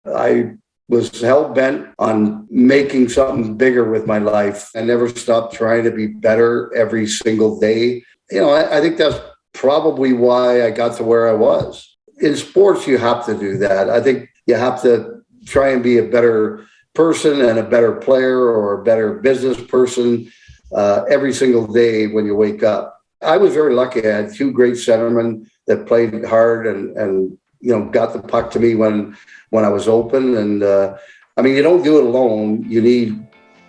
I was hell-bent on making something bigger with my life. I never stopped trying to be better every single day. I think that's probably why I got to where I was. In sports, you have to do that. I think you have to try and be a better person and a better player or a better business person every single day when you wake up. I was very lucky. I had two great centermen that played hard and got the puck to me when I was open. And you don't do it alone. You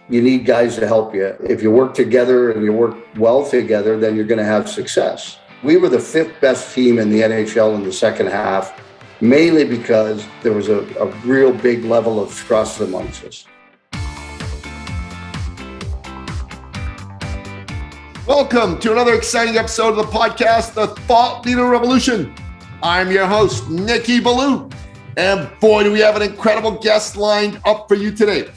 need guys to help you. If you work together and you work well together, then you're going to have success. We were the fifth best team in the NHL in the second half, mainly because there was a real big level of trust amongst us. Welcome to another exciting episode of the podcast, The Thought Leader Revolution. I'm your host, Nicky, and boy, do we have an incredible guest lined up for you today.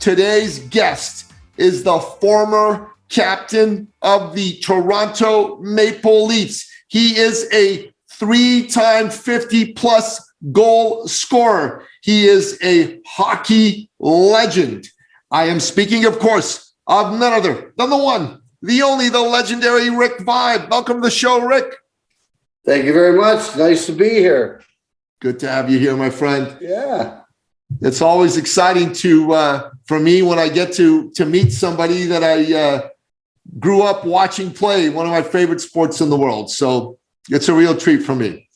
Today's guest is the former captain of the Toronto Maple Leafs. He is a three-time 50-plus goal scorer. He is a hockey legend. I am speaking, of course, of none other than the one, the only, the legendary Rick Vaive. Welcome to the show, Rick. Thank you very much. Nice to be here. Good to have you here, my friend. Yeah. It's always exciting for me when I get to meet somebody that I grew up watching play, one of my favorite sports in the world. So it's a real treat for me.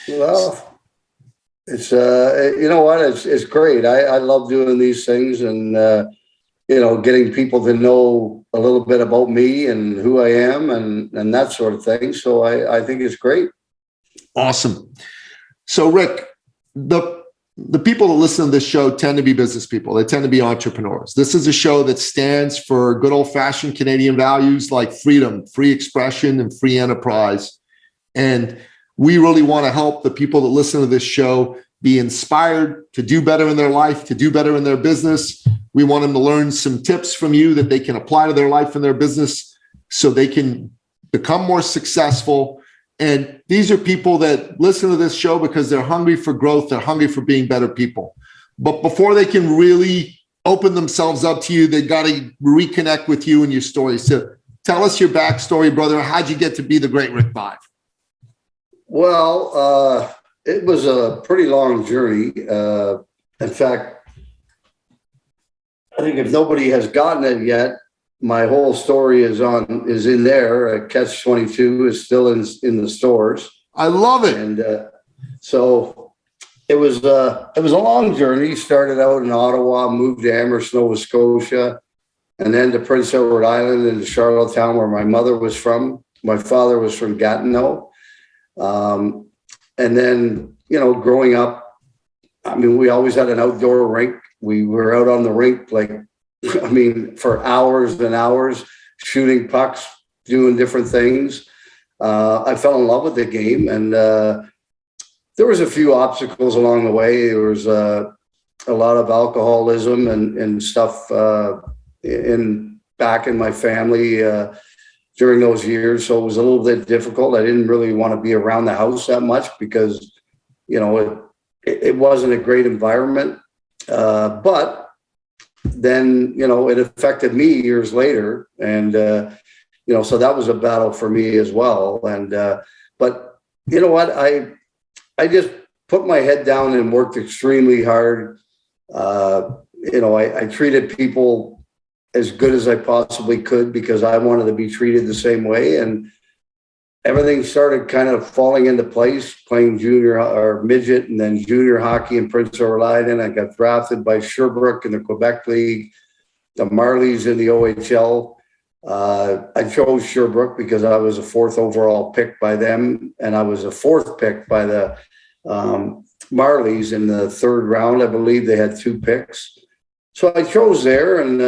Well, it's, you know what? It's great. I love doing these things and, getting people to know a little bit about me and who I am and that sort of thing. So I think it's great. Awesome. So Rick, the people that listen to this show tend to be business people. They tend to be entrepreneurs. This is a show that stands for good old-fashioned Canadian values like freedom, free expression, and free enterprise. And we really want to help the people that listen to this show be inspired to do better in their life, to do better in their business. We want them to learn some tips from you that they can apply to their life and their business so they can become more successful. And these are people that listen to this show because they're hungry for growth. They're hungry for being better people. But before they can really open themselves up to you, they've got to reconnect with you and your story. So tell us your backstory, brother. How'd you get to be the great Rick Vaive? Well, it was a pretty long journey. In fact, I think if nobody has gotten it yet, my whole story is in there. Catch 22 is still in the stores. I love it. And so it was a long journey. Started out in Ottawa, moved to Amherst, Nova Scotia, and then to Prince Edward Island and to Charlottetown, where my mother was from. My father was from Gatineau. And then, growing up, we always had an outdoor rink. We were out on the rink, for hours and hours, shooting pucks, doing different things. I fell in love with the game, and there was a few obstacles along the way. There was a lot of alcoholism and stuff back in my family during those years. So it was a little bit difficult. I didn't really want to be around the house that much because, it wasn't a great environment. But then, it affected me years later. And, so that was a battle for me as well. And, but you know what, I just put my head down and worked extremely hard. I treated people as good as I possibly could because I wanted to be treated the same way. And everything started kind of falling into place, playing junior or midget and then junior hockey in Prince Edward Island. I got drafted by Sherbrooke in the Quebec League, the Marlies in the OHL. I chose Sherbrooke because I was a fourth overall pick by them, and I was a fourth pick by the Marlies in the third round. I believe they had two picks. So I chose there, and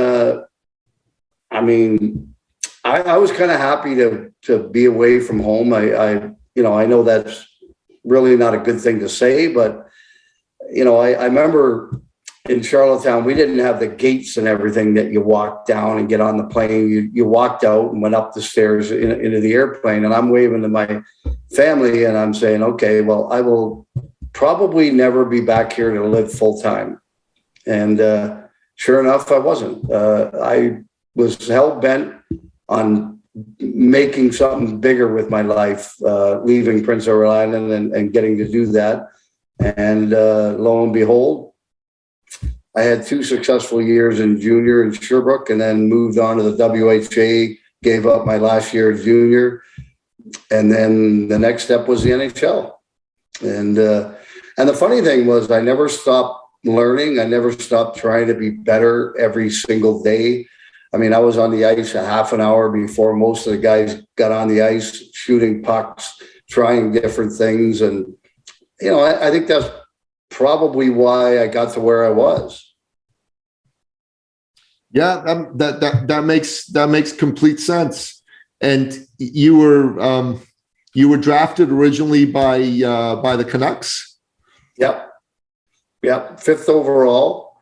I was kind of happy to be away from home. I know that's really not a good thing to say, but I remember in Charlottetown, we didn't have the gates and everything that you walk down and get on the plane. You walked out and went up the stairs into the airplane, and I'm waving to my family and I'm saying, okay, well, I will probably never be back here to live full time. And sure enough, I wasn't. I was hell bent on making something bigger with my life, leaving Prince Edward Island and getting to do that. And lo and behold, I had 2 successful years in junior in Sherbrooke, and then moved on to the WHA, gave up my last year as junior. And then the next step was the NHL. And the funny thing was, I never stopped learning. I never stopped trying to be better every single day. I mean, I was on the ice a half an hour before most of the guys got on the ice, shooting pucks, trying different things. And, I think that's probably why I got to where I was. Yeah, that makes complete sense. And you were drafted originally by the Canucks. Yep, 5th overall,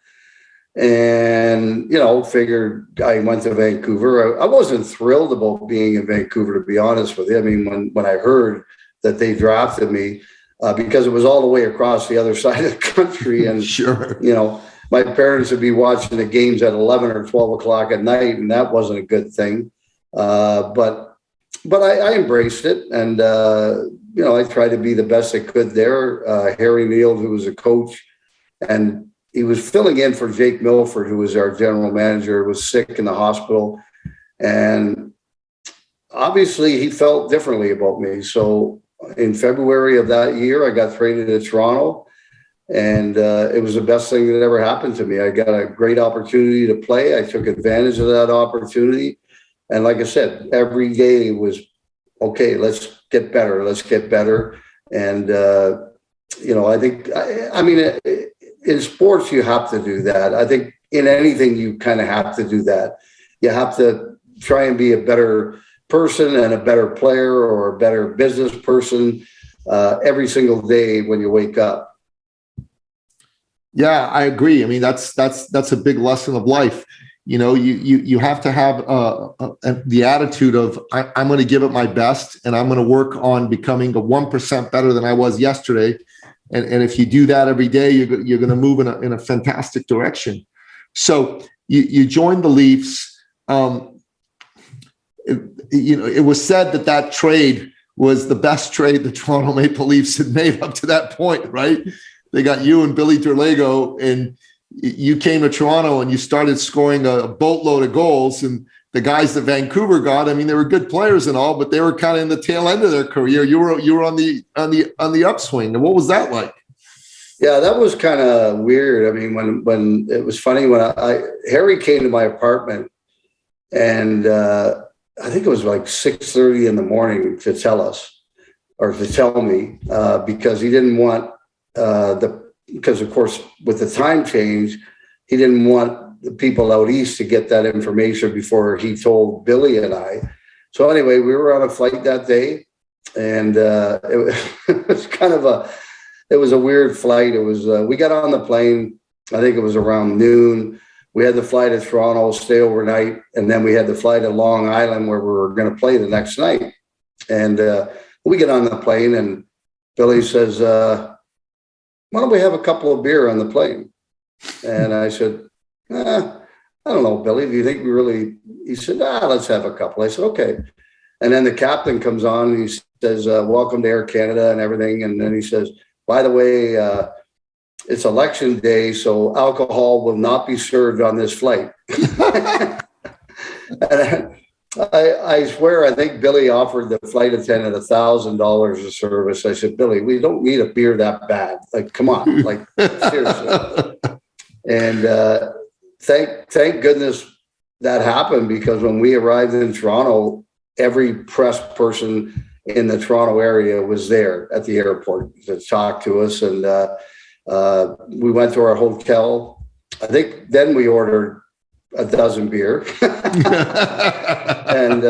and figured I went to Vancouver. I wasn't thrilled about being in Vancouver, to be honest with you. I mean, when I heard that they drafted me, because it was all the way across the other side of the country, and sure, my parents would be watching the games at 11 or 12 o'clock at night, and that wasn't a good thing. But I embraced it, and I tried to be the best I could there. Harry Neal, who was a coach, and he was filling in for Jake Milford, who was our general manager, was sick in the hospital, and obviously he felt differently about me. So in February of that year, I got traded to Toronto, and it was the best thing that ever happened to me. I got a great opportunity to play. I took advantage of that opportunity. And like I said, every day was, okay, let's get better. Let's get better. And, I think, in sports, you have to do that. I think in anything, you kind of have to do that. You have to try and be a better person and a better player or a better business person every single day when you wake up. Yeah, I agree. I mean, that's a big lesson of life. You have to have the attitude of I'm going to give it my best, and I'm going to work on becoming 1% better than I was yesterday. And if you do that every day, you're going to move in a fantastic direction. So you joined the Leafs. It was said that trade was the best trade the Toronto Maple Leafs had made up to that point, right? They got you and Billy Derlago, and you came to Toronto and you started scoring a boatload of goals. And the guys that Vancouver got, I mean, they were good players and all, but they were kind of in the tail end of their career. You were on the upswing. And what was that like? Yeah, that was kind of weird. I mean, when it was funny when Harry came to my apartment, and I think it was like 6:30 in the morning to tell me because he didn't want because of course with the time change, he didn't want the people out east to get that information before he told Billy and I. So anyway, we were on a flight that day, and it was kind of a weird flight. It was we got on the plane, I think it was around noon. We had to fly to Toronto, stay overnight, and then we had to fly to Long Island where we were going to play the next night. And we get on the plane, and Billy says, why don't we have a couple of beer on the plane? And I said, I don't know, Billy, do you think we really? He said, let's have a couple. I said, okay. And then the captain comes on, and he says, welcome to Air Canada and everything. And then he says, by the way, it's election day, so alcohol will not be served on this flight. And I swear, I think Billy offered the flight attendant $1,000 of service. I said, Billy, we don't need a beer that bad. Like, come on, like seriously. And thank goodness that happened, because when we arrived in Toronto, every press person in the Toronto area was there at the airport to talk to us. And we went to our hotel. I think then we ordered a dozen beer. And,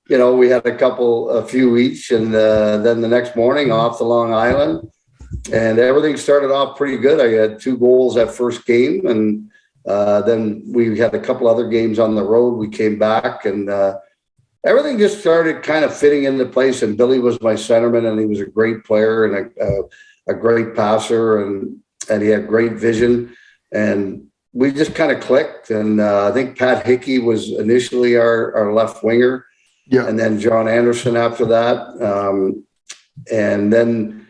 we had a few each. And then the next morning off to Long Island, and everything started off pretty good. I had 2 goals that first game. And then we had a couple other games on the road. We came back, and everything just started kind of fitting into place. And Billy was my centerman, and he was a great player and a great passer, and he had great vision, and we just kind of clicked. And I think Pat Hickey was initially our left winger, and then John Anderson after that. And then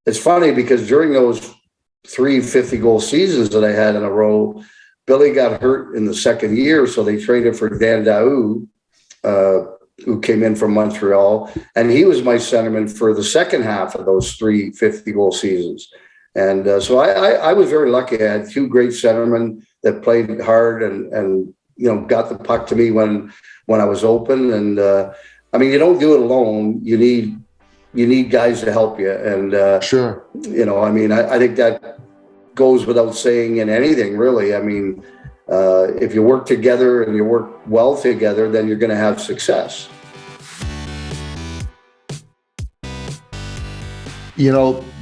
it's funny because during those 3 50-goal seasons that I had in a row, Billy got hurt in the second year, so they traded for Dan Daou, who came in from Montreal, and he was my centerman for the second half of those 3 50-goal seasons. And so I was very lucky. I had 2 great centermen that played hard and got the puck to me when I was open. And I mean, you don't do it alone. You need guys to help you. And sure, I mean, I think that goes without saying in anything, really. I mean, if you work together and you work well together, then you're going to have success.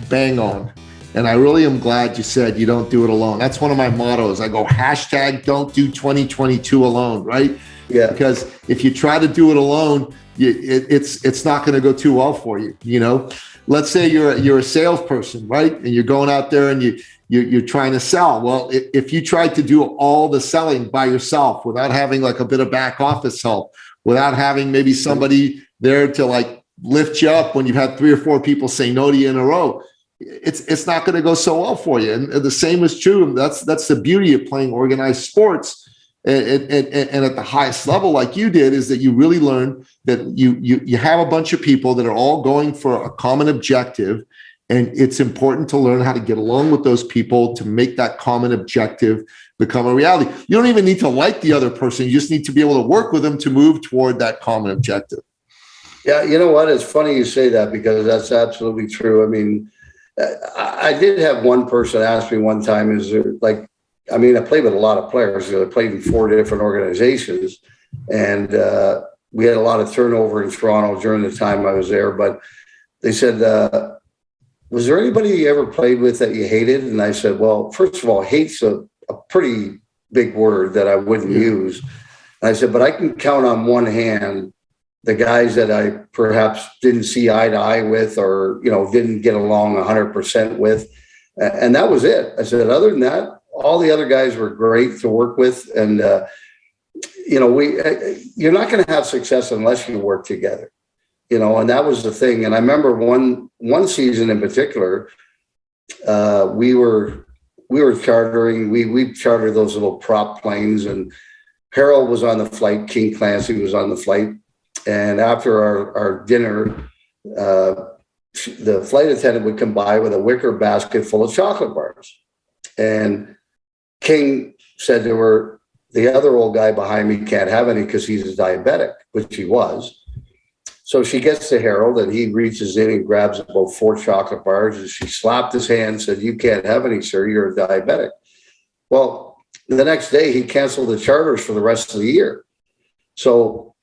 Bang on. And I really am glad you said you don't do it alone. That's one of my mottos. I go, #don't do 2022 alone, right? Yeah. Because if you try to do it alone, it's not going to go too well for you. Let's say you're a salesperson, right? And you're going out there and you're trying to sell. Well, if you tried to do all the selling by yourself without having like a bit of back office help, without having maybe somebody there to like lift you up when you've had 3 or 4 people say no to you in a row, it's not going to go so well for you. And the same is true. That's the beauty of playing organized sports. And at the highest level, like you did, is that you really learn that you have a bunch of people that are all going for a common objective. And it's important to learn how to get along with those people to make that common objective become a reality. You don't even need to like the other person. You just need to be able to work with them to move toward that common objective. Yeah, you know what? It's funny you say that because that's absolutely true. I mean, I did have one person ask me one time, I played with a lot of players. I played in 4 different organizations, and we had a lot of turnover in Toronto during the time I was there. But they said, was there anybody you ever played with that you hated? And I said, well, first of all, hate's a pretty big word that I wouldn't use. And I said, but I can count on one hand the guys that I perhaps didn't see eye to eye with or, didn't get along 100% with. And that was it. I said, other than that, all the other guys were great to work with. And, you're not going to have success unless you work together, and that was the thing. And I remember one season in particular, we were chartering, we chartered those little prop planes, and Harold was on the flight. King Clancy was on the flight. And after our dinner, the flight attendant would come by with a wicker basket full of chocolate bars. And King said to her, the other old guy behind me can't have any because he's a diabetic, which he was. So she gets to Harold and he reaches in and grabs about 4 chocolate bars, and she slapped his hand and said, you can't have any, sir, you're a diabetic. Well, the next day he canceled the charters for the rest of the year. So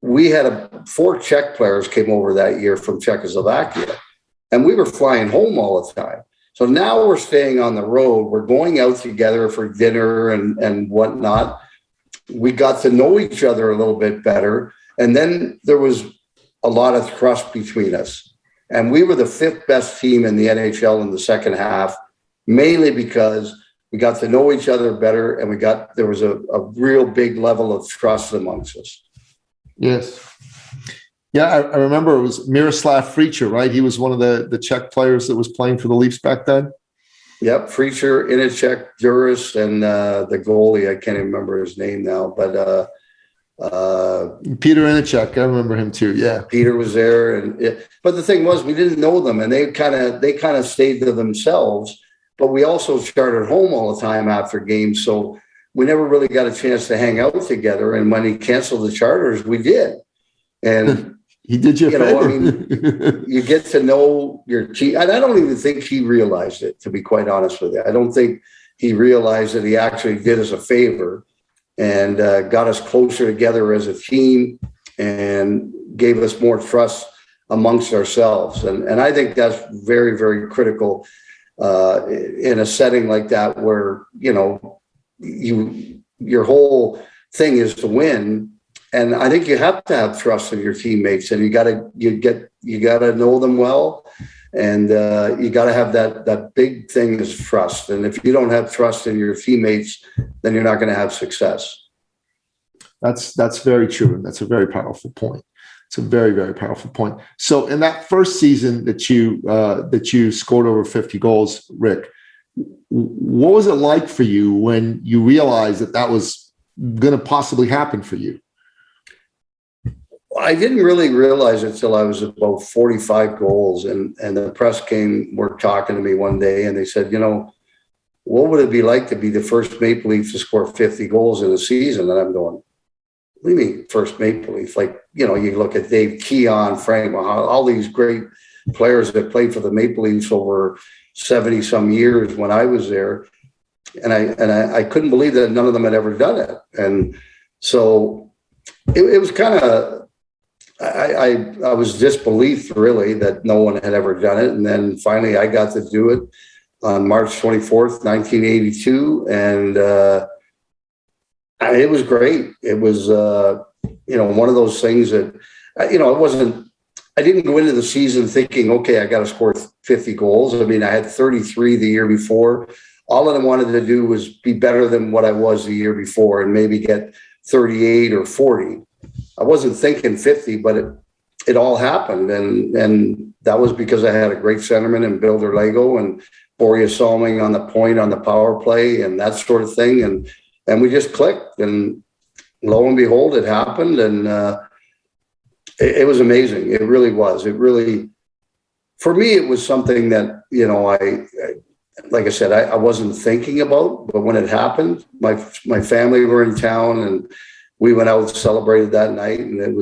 we had 4 Czech players came over that year from Czechoslovakia, and we were flying home all the time. So now we're staying on the road. We're going out together for dinner and whatnot. We got to know each other a little bit better. And then there was a lot of trust between us. And we were the 5th best team in the NHL in the second half, mainly because we got to know each other better, and there was a real big level of trust amongst us. Yes. Yeah, I remember it was Miroslav Fričer, right? He was one of the Czech players that was playing for the Leafs back then. Yep, Fričer, Ineček, Duris, and the goalie, I can't even remember his name now, but Peter Ineček, I remember him too. Yeah, Peter was there, but the thing was, we didn't know them, and they kind of stayed to themselves. But we also chartered home all the time after games, so we never really got a chance to hang out together. And when he canceled the charters, we did, and. He did you a favor. You get to know your team. And I don't even think he realized it, to be quite honest with you. I don't think he realized that he actually did us a favor and got us closer together as a team and gave us more trust amongst ourselves. And I think that's very, very critical in a setting like that where, your whole thing is to win. And I think you have to have trust in your teammates, and you got to know them well, And you got to have that big thing is trust. And if you don't have trust in your teammates, then you're not going to have success. That's very true. That's a very powerful point. It's a very, very powerful point. So in that first season that you scored over 50 goals, Rick, what was it like for you when you realized that was going to possibly happen for you? I didn't really realize it till I was about 45 goals, and the press were talking to me one day, and they said, what would it be like to be the first Maple Leaf to score 50 goals in a season? And I'm going, what do you mean first Maple Leaf? Like, you look at Dave Keon, Frank Mahal, all these great players that played for the Maple Leafs over 70 some years when I was there. And I couldn't believe that none of them had ever done it. And so it was kind of, I was disbelief really that no one had ever done it. And then finally I got to do it on March 24th, 1982. And it was great. It was, one of those things that, I didn't go into the season thinking, okay, I got to score 50 goals. I mean, I had 33 the year before. All of them wanted to do was be better than what I was the year before and maybe get 38 or 40. I wasn't thinking 50, but it all happened. And that was because I had a great centerman in Builder Lego and Boria Solming on the point on the power play and that sort of thing. And we just clicked, and lo and behold, it happened. And it was amazing. It really was. It really, for me, it was something that, like I said, I wasn't thinking about, but when it happened, my family were in town and we went out and celebrated that night. And it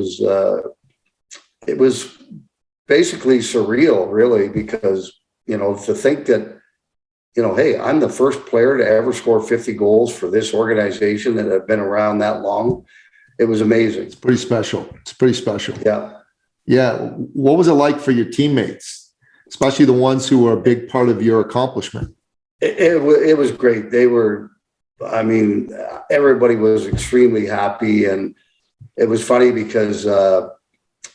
was basically surreal, really, because, to think that, hey, I'm the first player to ever score 50 goals for this organization that have been around that long. It was amazing. It's pretty special. Yeah. Yeah. What was it like for your teammates, especially the ones who were a big part of your accomplishment? It was great. Everybody was extremely happy. And it was funny because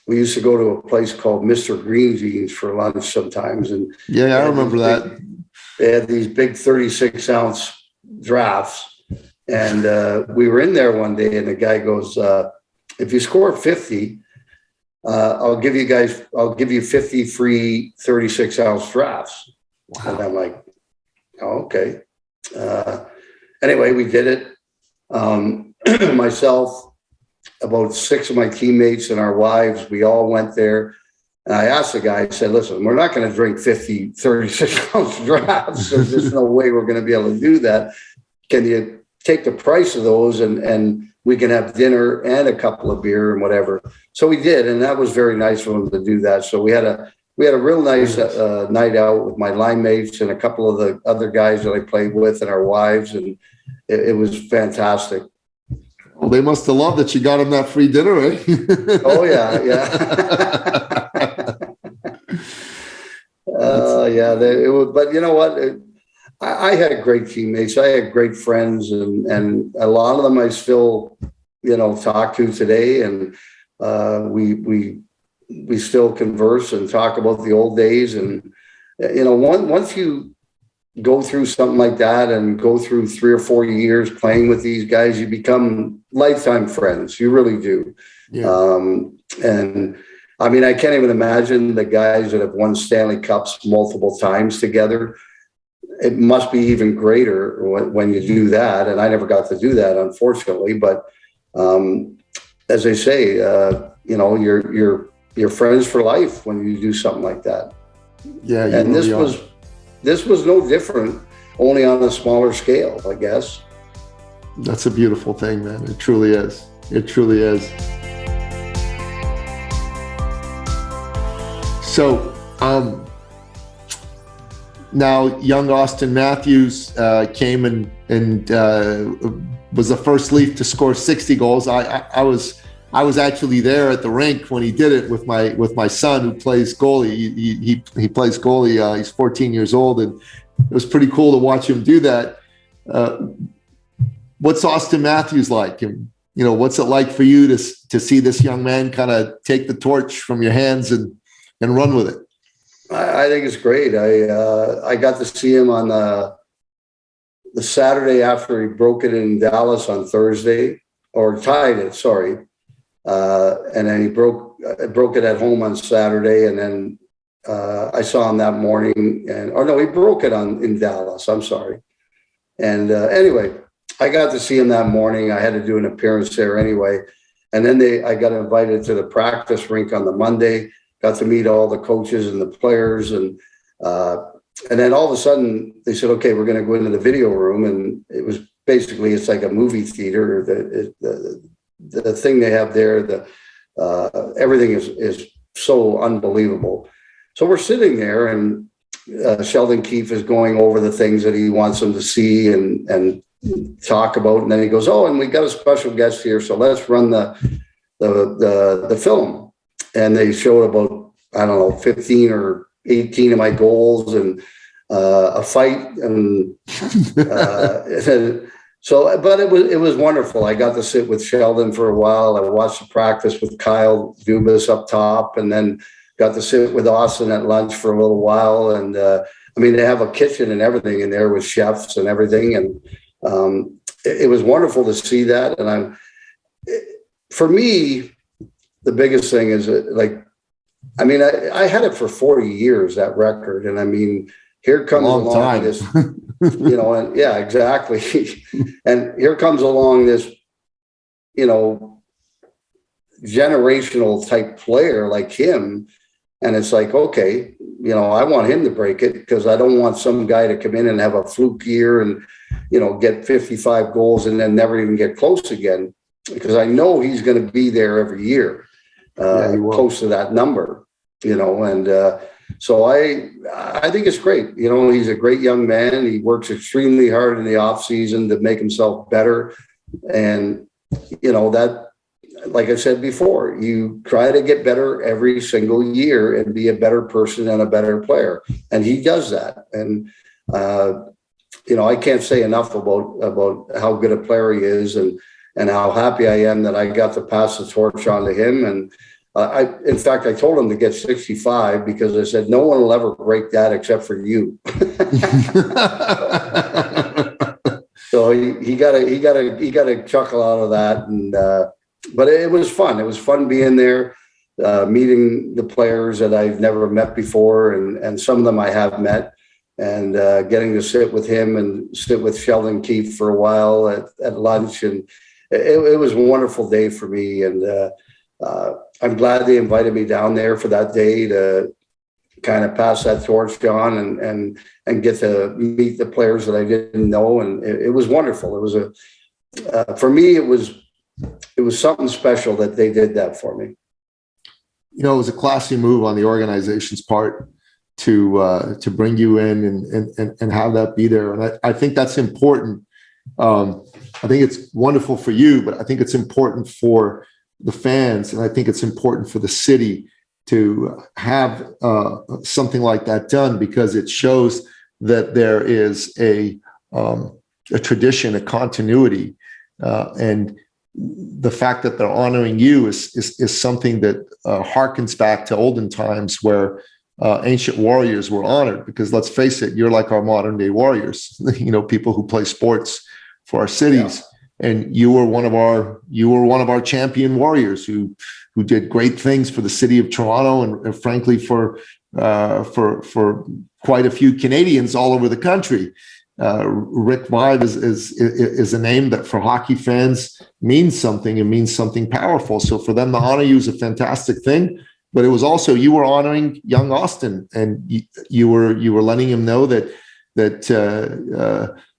we used to go to a place called Mr. Green Jeans for lunch sometimes. And yeah, I remember that. They had these big 36-ounce drafts. And we were in there one day and the guy goes, if you score 50, I'll give you 50 free 36-ounce drafts. Wow. And I'm like, oh, okay. Anyway, we did it. Myself, about 6 of my teammates and our wives, we all went there. And I asked the guy, I said, listen, we're not going to drink 50 36-ounce drafts. So there's no way we're going to be able to do that. Can you take the price of those and we can have dinner and a couple of beer and whatever. So we did. And that was very nice for them to do that. So we had a real nice night out with my line mates and a couple of the other guys that I played with and our wives. And it was fantastic. Well, they must have loved that you got them that free dinner, eh? Oh, yeah. Yeah. But you know what? I had great teammates. I had great friends, and a lot of them I still, talk to today, and we still converse and talk about the old days. And once you go through something like that and go through 3 or 4 years playing with these guys, you become lifetime friends. You really do. Yeah. And I mean, I can't even imagine the guys that have won Stanley Cups multiple times together. It must be even greater when you do that. And I never got to do that, unfortunately. But as they say, you're friends for life when you do something like that. Yeah. And this was no different, only on a smaller scale, I guess. That's a beautiful thing, man. It truly is. It truly is. So, now young Austin Matthews came and was the first Leaf to score 60 goals. I was actually there at the rink when he did it with my son who plays goalie. He plays goalie. He's 14 years old, and it was pretty cool to watch him do that. What's Austin Matthews like? And what's it like for you to see this young man kind of take the torch from your hands and run with it? I think it's great. I got to see him on the Saturday after he broke it in Dallas on Thursday, or tied it, sorry. And then he broke it at home on Saturday, and then I saw him that morning, he broke it in Dallas. I'm sorry. And anyway, I got to see him that morning. I had to do an appearance there anyway, and then I got invited to the practice rink on the Monday. Got to meet all the coaches and the players, and then all of a sudden they said, "Okay, we're going to go into the video room," and it was basically it's like a movie theater. The thing they have there, everything is so unbelievable. So we're sitting there, and Sheldon Keefe is going over the things that he wants them to see and talk about, and then he goes, "Oh, and we got a special guest here, so let's run the film." And they showed about, I don't know, 15 or 18 of my goals and a fight, and so, but it was wonderful. I got to sit with Sheldon for a while. I watched the practice with Kyle Dubas up top, and then got to sit with Austin at lunch for a little while. And they have a kitchen and everything in there with chefs and everything, and it was wonderful to see that. And for me, the biggest thing is I had it for 40 years, that record. And here comes along this, and yeah, exactly. And here comes along this, generational type player like him. And it's like, okay, I want him to break it, because I don't want some guy to come in and have a fluke year and, get 55 goals and then never even get close again, because I know he's going to be there every year. Close to that number, and so I think it's great. He's a great young man. He works extremely hard in the off season to make himself better. And, that, like I said before, you try to get better every single year and be a better person and a better player. And he does that. And, I can't say enough about how good a player he is, and how happy I am that I got to pass the torch on to him. And in fact, I told him to get 65, because I said, no one will ever break that except for you. So he got a chuckle out of that. And, but it was fun. It was fun being there, meeting the players that I've never met before. And some of them I have met, and getting to sit with him and sit with Sheldon Keefe for a while at lunch. And it was a wonderful day for me. And I'm glad they invited me down there for that day to kind of pass that torch on and get to meet the players that I didn't know. And it was wonderful. It was for me, it was something special that they did that for me. It was a classy move on the organization's part to bring you in and have that be there. And I think that's important. I think it's wonderful for you, but I think it's important for the fans, and I think it's important for the city to have something like that done, because it shows that there is a tradition, a continuity, and the fact that they're honoring you is something that harkens back to olden times where ancient warriors were honored. Because let's face it, you're like our modern day warriors, people who play sports for our cities. Yeah. And you were one of our champion warriors who did great things for the city of Toronto, and frankly for quite a few Canadians all over the country. Rick Vaive is a name that for hockey fans means something, and means something powerful. So for them to honor you is a fantastic thing. But it was also, you were honoring young Austin, and you were letting him know that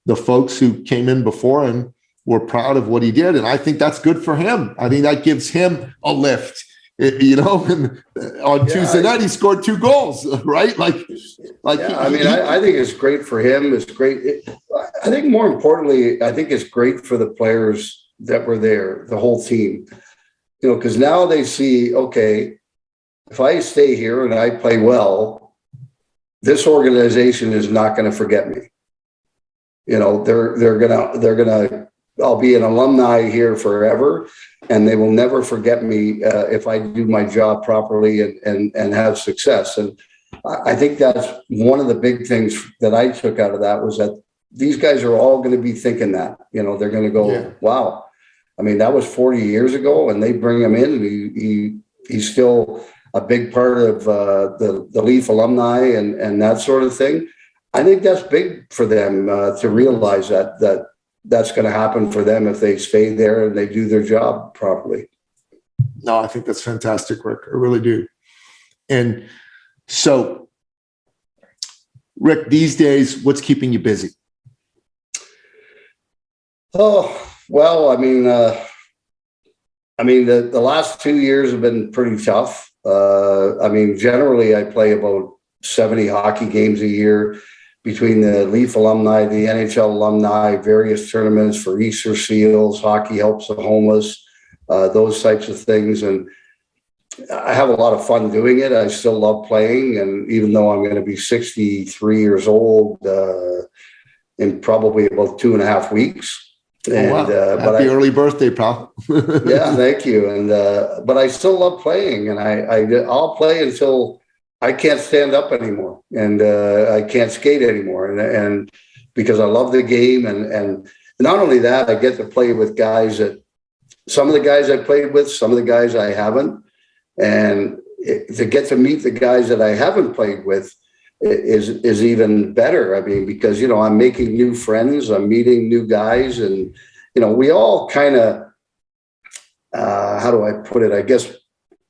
the folks who came in before him were proud of what he did. And I think that's good for him. I think that gives him a lift, and on Tuesday night, he scored 2 goals, right? I think it's great for him. It's great. I think more importantly, I think it's great for the players that were there, the whole team, because now they see, okay, if I stay here and I play well, this organization is not going to forget me. They're gonna. I'll be an alumni here forever, and they will never forget me if I do my job properly and have success. And I think that's one of the big things that I took out of that was that these guys are all going to be thinking that, they're going to go, wow. I mean, that was 40 years ago, and they bring him in. And he's still a big part of the Leaf alumni and that sort of thing. I think that's big for them to realize that's going to happen for them if they stay there and they do their job properly. No, I think that's fantastic, Rick. I really do. And so, Rick, these days, what's keeping you busy? Oh, well, I mean, the last 2 years have been pretty tough. I mean, generally, I play about 70 hockey games a year between the Leaf alumni, the NHL alumni, various tournaments for Easter Seals, Hockey Helps the Homeless, those types of things. And I have a lot of fun doing it. I still love playing. And even though I'm going to be 63 years old in probably about 2.5 weeks. And, wow. Happy early birthday, pal. Yeah, thank you. And but I still love playing, and I'll play until I can't stand up anymore, and I can't skate anymore, and because I love the game, and not only that, I get to play with guys that some of the guys I played with, some of the guys I haven't, and to get to meet the guys that I haven't played with is even better. I mean, because, I'm making new friends, I'm meeting new guys, and, we all kind of, how do I put it? I guess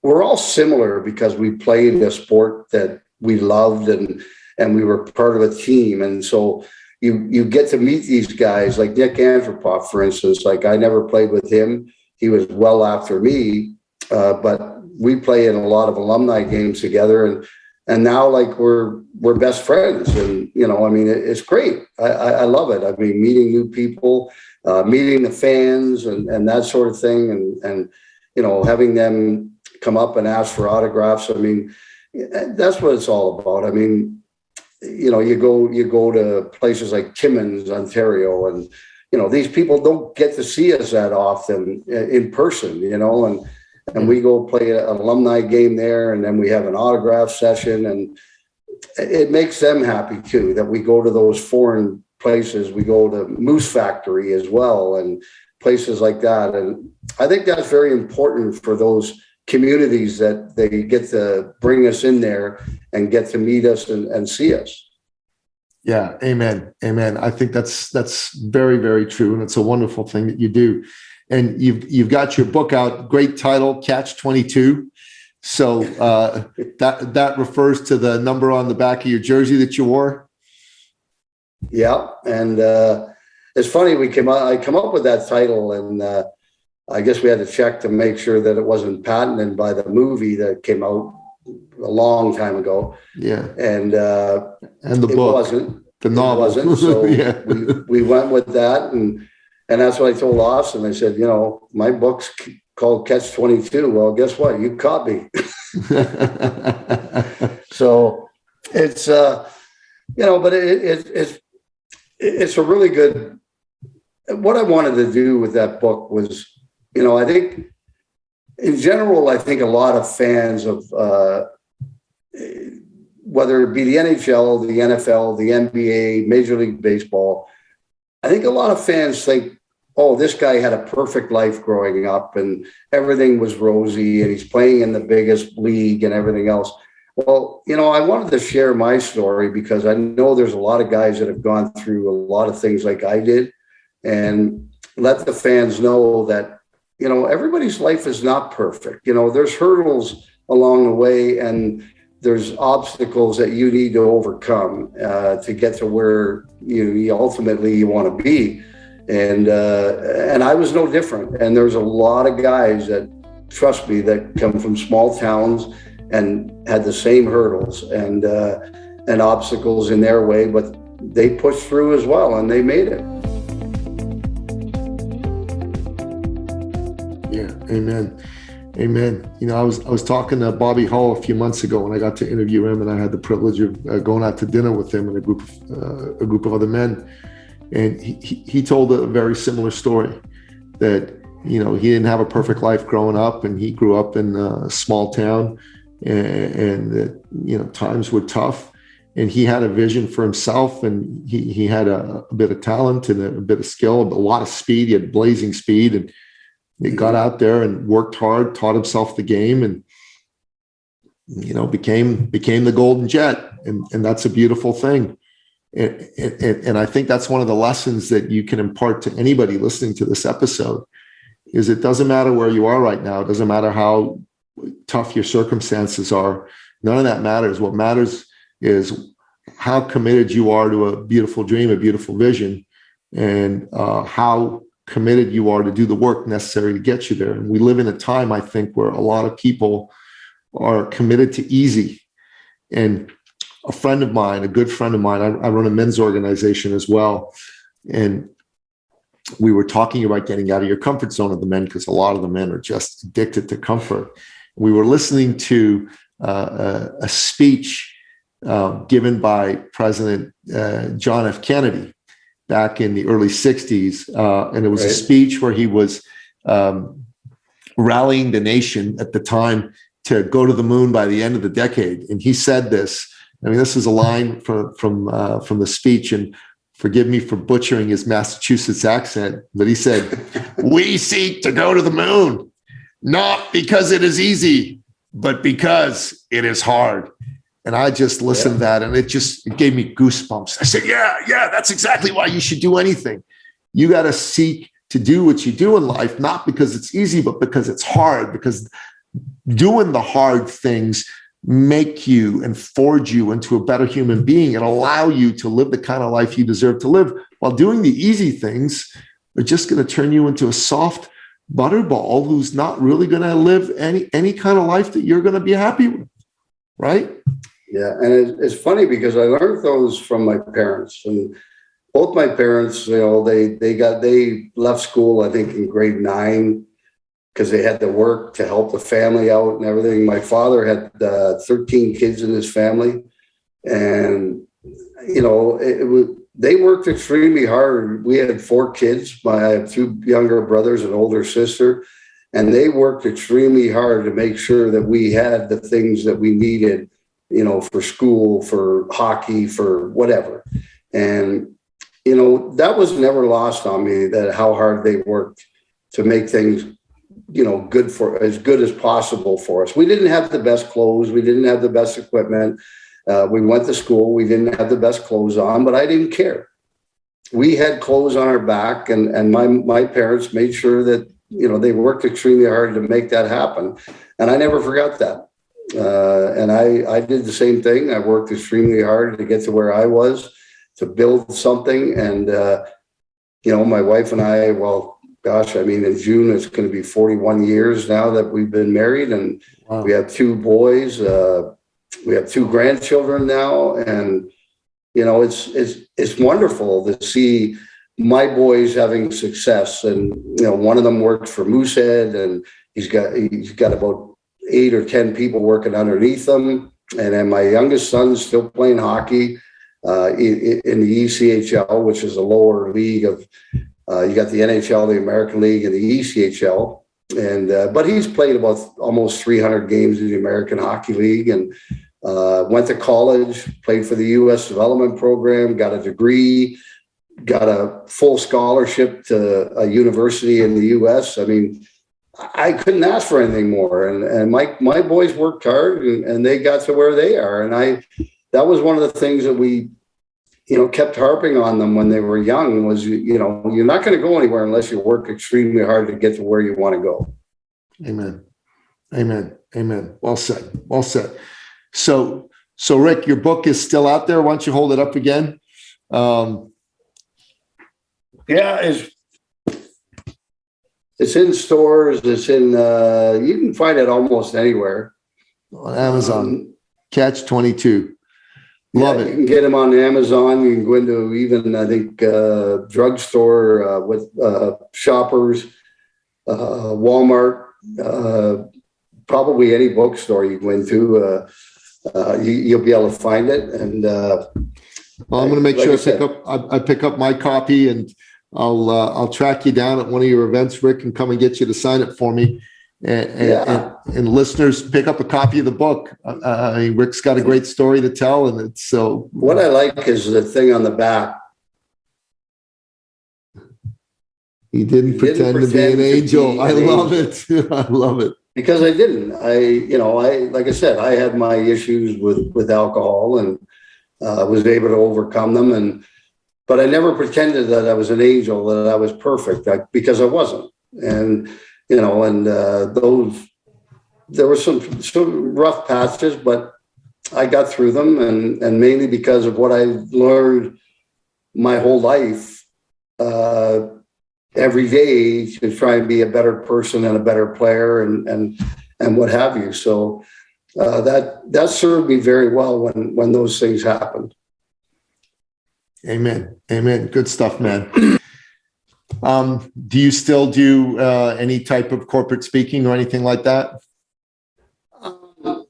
we're all similar because we played a sport that we loved and we were part of a team. And so you get to meet these guys like Nick Anthropov, for instance. Like, I never played with him. He was well after me, but we play in a lot of alumni games together, and now, like, we're best friends, and it's great. I love it. I mean, meeting new people, meeting the fans, and that sort of thing, and having them come up and ask for autographs. I mean, that's what it's all about. I mean, you go to places like Timmins, Ontario, and these people don't get to see us that often in person, and we go play an alumni game there, and then we have an autograph session, and it makes them happy too that we go to those foreign places. We go to Moose Factory as well, and places like that. And I think that's very important for those communities, that they get to bring us in there and get to meet us and see us. Yeah, amen. I think that's very, very true, and it's a wonderful thing that you do. And you've got your book out, great title, Catch 22. So that refers to the number on the back of your jersey that you wore. Yeah, and it's funny, I come up with that title, and I guess we had to check to make sure that it wasn't patented by the movie that came out a long time ago. Yeah, and the book wasn't. The novel it wasn't. So yeah. we went with that, and that's what I told Austin. I said, my book's called Catch 22. Well, guess what? You caught me. So it's, but it's a really good, what I wanted to do with that book was, I think in general, I think a lot of fans of, whether it be the NHL, the NFL, the NBA, Major League Baseball, I think a lot of fans think, oh, this guy had a perfect life growing up and everything was rosy and he's playing in the biggest league and everything else. Well, I wanted to share my story because I know there's a lot of guys that have gone through a lot of things like I did, and let the fans know that, everybody's life is not perfect. There's hurdles along the way, and there's obstacles that you need to overcome to get to where you ultimately want to be. And I was no different. And there's a lot of guys that, trust me, that come from small towns and had the same hurdles and obstacles in their way, but they pushed through as well, and they made it. Yeah, amen. I was talking to Bobby Hall a few months ago, and I got to interview him, and I had the privilege of going out to dinner with him and a group of other men. And he told a very similar story, that he didn't have a perfect life growing up, and he grew up in a small town, and that, you know, times were tough, and he had a vision for himself, and he had a bit of talent and a bit of skill, a lot of speed. He had blazing speed, and he got out there and worked hard, taught himself the game, and, you know, became the Golden Jet, and that's a beautiful thing. And I think that's one of the lessons that you can impart to anybody listening to this episode, is it doesn't matter where you are right now. It doesn't matter how tough your circumstances are. None of that matters. What matters is how committed you are to a beautiful dream, a beautiful vision, and how committed you are to do the work necessary to get you there. And we live in a time, I think, where a lot of people are committed to easy. And a friend of mine, a good friend of mine, I run a men's organization as well, and we were talking about getting out of your comfort zone of the men, because a lot of the men are just addicted to comfort. We were listening to a speech given by President John F. Kennedy back in the early 60s. And it was a speech where he was rallying the nation at the time to go to the moon by the end of the decade. And he said this. I mean, this is a line from the speech, and forgive me for butchering his Massachusetts accent, but he said, "We seek to go to the moon, not because it is easy, but because it is hard." And I just listened to that, and it gave me goosebumps. I said, yeah, that's exactly why you should do anything. You got to seek to do what you do in life, not because it's easy, but because it's hard, because doing the hard things make you and forge you into a better human being and allow you to live the kind of life you deserve to live, while doing the easy things are just going to turn you into a soft butterball who's not really going to live any kind of life that you're going to be happy with, right? Yeah, and it's funny because I learned those from my parents, and both my parents, you know, they left school, I think, in grade 9, because they had to work to help the family out and everything. My father had 13 kids in his family, and, you know, they worked extremely hard. We had 4 kids. I have 2 younger brothers and older sister, and they worked extremely hard to make sure that we had the things that we needed, you know, for school, for hockey, for whatever. And, you know, that was never lost on me, that how hard they worked to make things, you know, as good as possible for us. We didn't have the best clothes. We didn't have the best equipment. We went to school. We didn't have the best clothes on, but I didn't care. We had clothes on our back, and my parents made sure that, you know, they worked extremely hard to make that happen. And I never forgot that. And I did the same thing. I worked extremely hard to get to where I was, to build something. And, you know, my wife and I, well, gosh, I mean, in June, it's going to be 41 years now that we've been married, and wow. We have 2 boys. We have 2 grandchildren now. And, you know, it's wonderful to see my boys having success. And, you know, one of them works for Moosehead, and he's got about 8 or 10 people working underneath him. And then my youngest son's still playing hockey in the ECHL, which is a lower league of, you got the NHL, the American League, and the ECHL. And but he's played about almost 300 games in the American Hockey League, and went to college, played for the U.S. development program, got a degree, got a full scholarship to a university in the U.S. I mean, I couldn't ask for anything more. And my boys worked hard, and they got to where they are. And that was one of the things that we, you know, kept harping on them when they were young, was, you know, you're not going to go anywhere unless you work extremely hard to get to where you want to go. Amen. Amen. Amen. Well said. Well said. So Rick, your book is still out there. Why don't you hold it up again? Yeah, it's in stores. It's in, you can find it almost anywhere. On Amazon. Catch 22. Love it. You can get them on Amazon. You can go into even, I think, drugstore with Shoppers, Walmart, probably any bookstore you go into. You'll be able to find it. And well, I'm going to make sure I pick up my copy, and I'll track you down at one of your events, Rick, and come and get you to sign it for me. and listeners pick up a copy of the book. Rick's got a great story to tell, and it's so. What I like is the thing on the back. He didn't pretend to be an angel. I love it. I love it. Because I didn't. Like I said, I had my issues with alcohol and was able to overcome them. But I never pretended that I was an angel, that I was perfect, because I wasn't. And, there were some rough patches, but I got through them, and mainly because of what I learned my whole life, every day to try and be a better person and a better player and what have you. So that served me very well when those things happened. Amen. Good stuff, man. Do you still do any type of corporate speaking or anything like that?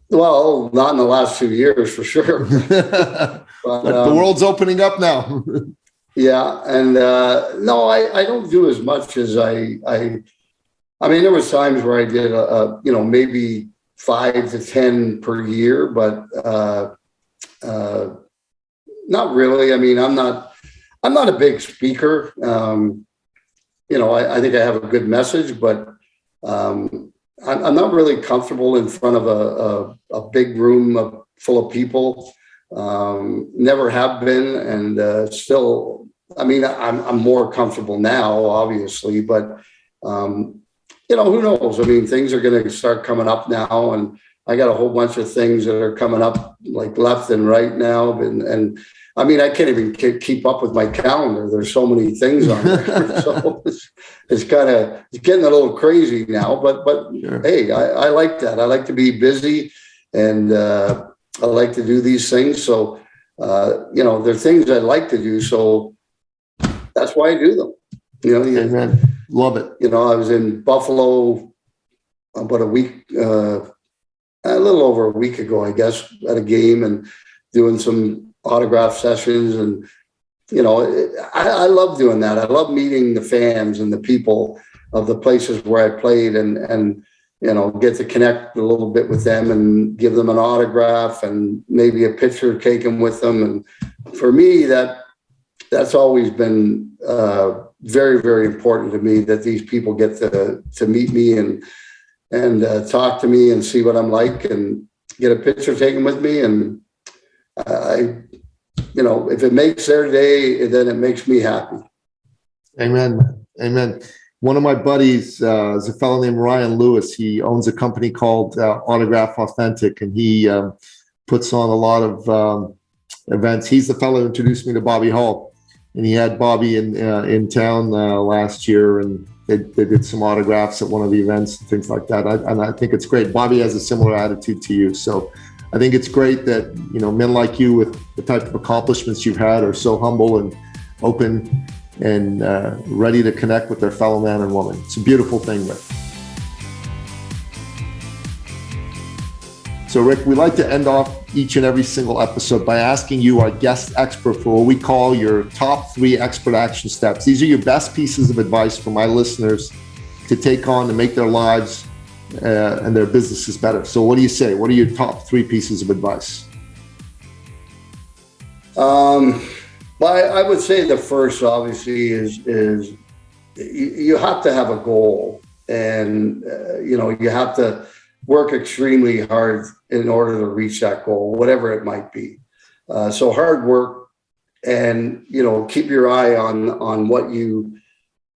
Well, not in the last 2 years for sure. But the world's opening up now. Yeah. And no, I don't do as much as I mean, there was times where I did, maybe 5 to 10 per year, but not really. I mean, I'm not a big speaker. I think I have a good message, but I'm not really comfortable in front of a big room full of people. Never have been, and still. I mean, I'm more comfortable now, obviously, but who knows? I mean, things are going to start coming up now, and I got a whole bunch of things that are coming up like left and right now, and I mean, I can't even keep up with my calendar. There's so many things on there, so it's getting a little crazy now. But sure. Hey, I like that. I like to be busy, and I like to do these things. So they're things I like to do. So that's why I do them. Amen. Love it. I was in Buffalo about a little over a week ago, I guess, at a game and doing some autograph sessions. And, I love doing that. I love meeting the fans and the people of the places where I played and get to connect a little bit with them and give them an autograph and maybe a picture taken with them. And for me, that's always been very, very important to me, that these people get to meet me and talk to me and see what I'm like and get a picture taken with me. And if it makes their day, then it makes me happy. Amen. One of my buddies is a fellow named Ryan Lewis. He owns a company called Autograph Authentic, and he puts on a lot of events. He's the fellow who introduced me to Bobby Hull, and he had Bobby in town last year, and they did some autographs at one of the events and things like that. And I think it's great. Bobby has a similar attitude to you, so I think it's great that men like you with the type of accomplishments you've had are so humble and open and ready to connect with their fellow man and woman. It's a beautiful thing, Rick. So, Rick, we like to end off each and every single episode by asking you, our guest expert, for what we call your top 3 expert action steps. These are your best pieces of advice for my listeners to take on to make their lives and their businesses better. So what do you say? What are your top 3 pieces of advice? Well, I would say the first, obviously, is you have to have a goal, and you have to work extremely hard in order to reach that goal, whatever it might be. So hard work, and keep your eye on what you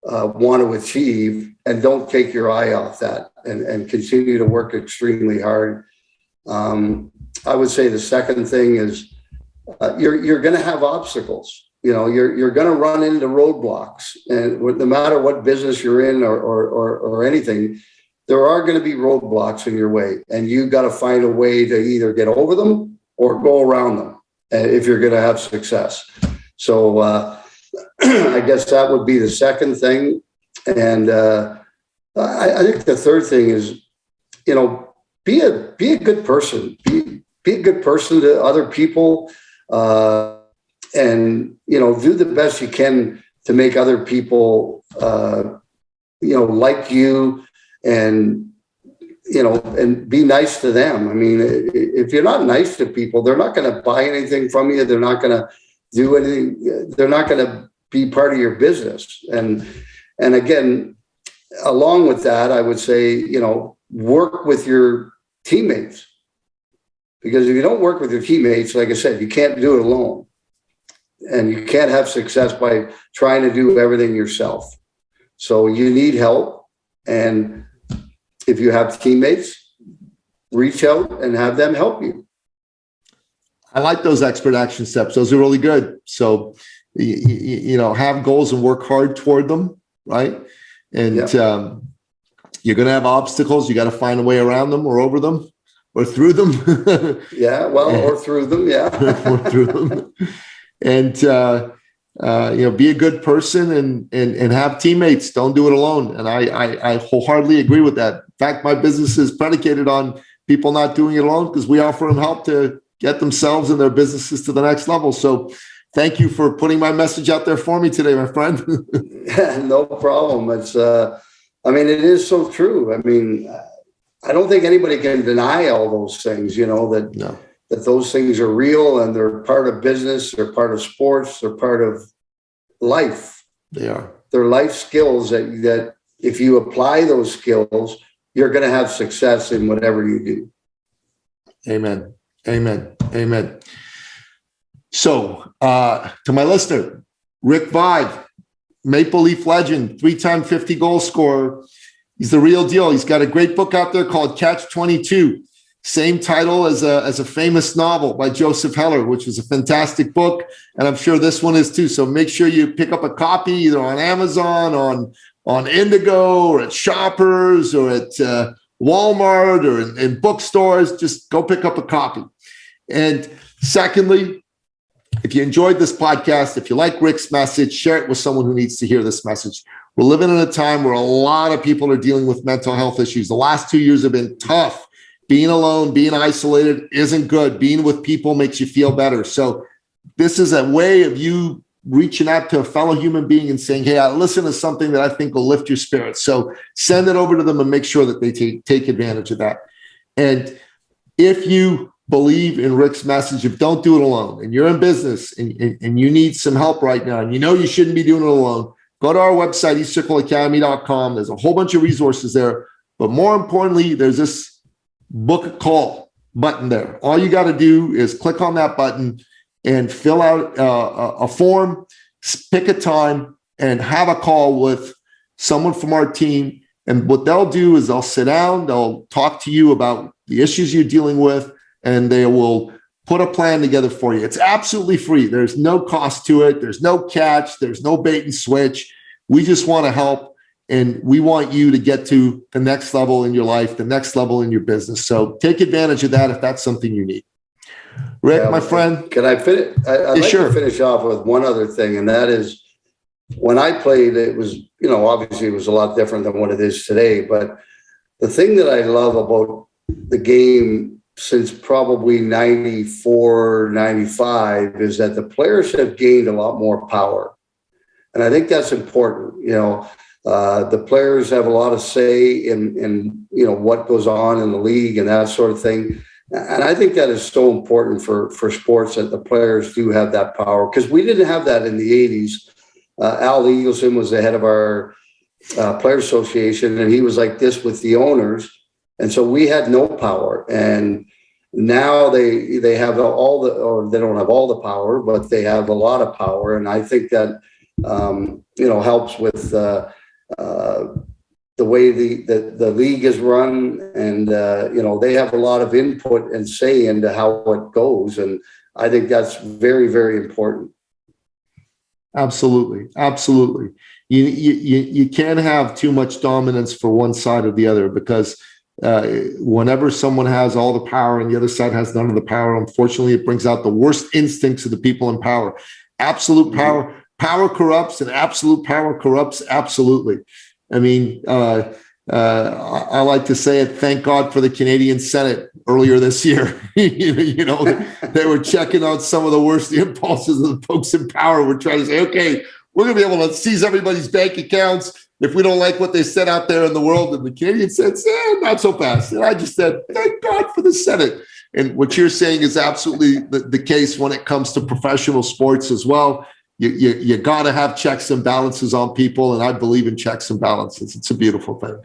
want to achieve, and don't take your eye off that, and continue to work extremely hard. I would say the second thing is you're going to have obstacles. You're going to run into roadblocks, and no matter what business you're in or anything, there are going to be roadblocks in your way, and you got to find a way to either get over them or go around them if you're going to have success. So I guess that would be the second thing. And I think the third thing is, be a good person. Be a good person to other people, and do the best you can to make other people like you, and and be nice to them. I mean, if you're not nice to people, they're not going to buy anything from you. They're not going to do anything. They're not going to be part of your business. And again, along with that, I would say, work with your teammates, because if you don't work with your teammates, like I said, you can't do it alone, and you can't have success by trying to do everything yourself. So you need help. And if you have teammates, reach out and have them help you. I like those expert action steps. Those are really good. So, have goals and work hard toward them, right? And you're going to have obstacles. You got to find a way around them or over them or through them. Or through them. Yeah. Or through them. And, be a good person and have teammates. Don't do it alone. And I wholeheartedly agree with that. In fact, my business is predicated on people not doing it alone, because we offer them help to get themselves and their businesses to the next level. So thank you for putting my message out there for me today, my friend. No problem. It's, it is so true. I mean, I don't think anybody can deny all those things, that those things are real, and they're part of business, they're part of sports, they're part of life. They are. They're life skills that if you apply those skills, you're going to have success in whatever you do. Amen. Amen. Amen. So, to my listener, Rick Vaive, Maple Leaf legend, 3-time 50 goal scorer. He's the real deal. He's got a great book out there called Catch 22. Same title as a famous novel by Joseph Heller, which was a fantastic book. And I'm sure this one is too. So make sure you pick up a copy either on Amazon, on Indigo, or at Shoppers, or at Walmart, or in bookstores. Just go pick up a copy. And secondly, if you enjoyed this podcast, if you like Rick's message, share it with someone who needs to hear this message. We're living in a time where a lot of people are dealing with mental health issues. The last 2 years have been tough. Being alone, being isolated isn't good. Being with people makes you feel better. So this is a way of you reaching out to a fellow human being and saying, hey, I listen to something that I think will lift your spirits. So send it over to them and make sure that they take advantage of that. And if you believe in Rick's message of don't do it alone, and you're in business and you need some help right now, and you shouldn't be doing it alone, go to our website, eCircleAcademy.com. There's a whole bunch of resources there. But more importantly, there's this book a call button there. All you got to do is click on that button and fill out a form, pick a time, and have a call with someone from our team. And what they'll do is they'll sit down, they'll talk to you about the issues you're dealing with, and they will put a plan together for you. It's absolutely free. There's no cost to it. There's no catch. There's no bait and switch. We just want to help. And we want you to get to the next level in your life, the next level in your business. So take advantage of that if that's something you need. Rick, my friend. Can I finish? I'd like to finish off with one other thing, and that is when I played, it was, obviously it was a lot different than what it is today. But the thing that I love about the game since probably 94, 95 is that the players have gained a lot more power. And I think that's important, the players have a lot of say in what goes on in the league and that sort of thing. And I think that is so important for sports, that the players do have that power, because we didn't have that in the 80s. Al Eagleson was the head of our Players Association, and he was like this with the owners. And so we had no power. And now they have or they don't have all the power, but they have a lot of power. And I think that, helps with the way the league is run, and they have a lot of input and say into how it goes, and I think that's very, very important. Absolutely. You can't have too much dominance for one side or the other, because whenever someone has all the power and the other side has none of the power, unfortunately, it brings out the worst instincts of the people in power. Absolute power. Mm-hmm. Power corrupts, and absolute power corrupts absolutely. I mean, I like to say it, thank God for the Canadian Senate earlier this year. They were checking out some of the worst impulses of the folks in power. We're trying to say, okay, we're going to be able to seize everybody's bank accounts. if we don't like what they said out there in the world in the Canadian sense, not so fast. And I just said, thank God for the Senate. And what you're saying is absolutely the case when it comes to professional sports as well. You got to have checks and balances on people, and I believe in checks and balances. It's a beautiful thing.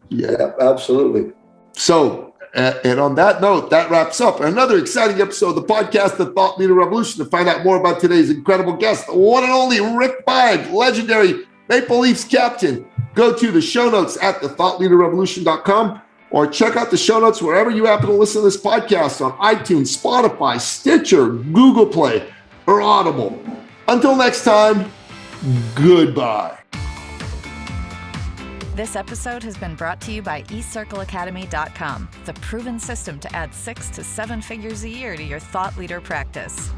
Yeah, absolutely. So, and on that note, that wraps up another exciting episode of the podcast, The Thought Leader Revolution. To find out more about today's incredible guest, the one and only Rick Vaive, legendary Maple Leafs captain, go to the show notes at thethoughtleaderrevolution.com or check out the show notes wherever you happen to listen to this podcast on iTunes, Spotify, Stitcher, Google Play, or Audible. Until next time, goodbye. This episode has been brought to you by eCircleAcademy.com, the proven system to add 6 to 7 figures a year to your thought leader practice.